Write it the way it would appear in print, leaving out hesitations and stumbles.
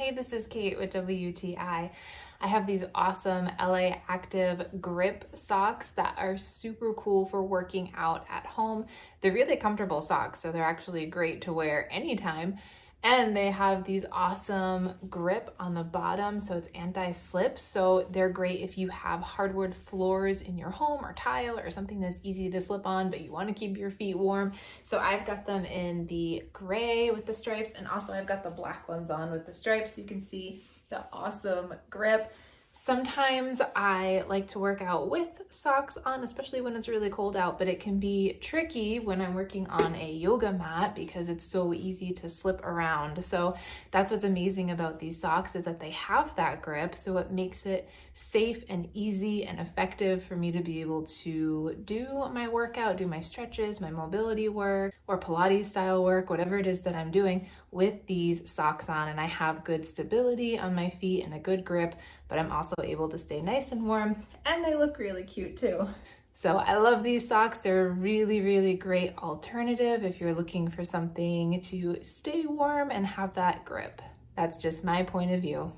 Hey, this is Kate with WTI. I have these awesome LA Active grip socks that are super cool for working out at home. They're really comfortable socks, so they're actually great to wear anytime. And they have these awesome grip on the bottom, so it's anti-slip. So they're great if you have hardwood floors in your home or tile or something that's easy to slip on, but you want to keep your feet warm. So I've got them in the gray with the stripes, and also I've got the black ones on with the stripes. So you can see the awesome grip. Sometimes I like to work out with socks on, especially when it's really cold out, but it can be tricky when I'm working on a yoga mat because it's so easy to slip around. So that's what's amazing about these socks, is that they have that grip, so it makes it safe and easy and effective for me to be able to do my workout, do my stretches, my mobility work, or Pilates style work, whatever it is that I'm doing with these socks on. And I have good stability on my feet and a good grip, but I'm also able to stay nice and warm, and they look really cute too. So I love these socks. They're a really, really great alternative if you're looking for something to stay warm and have that grip. That's just my point of view.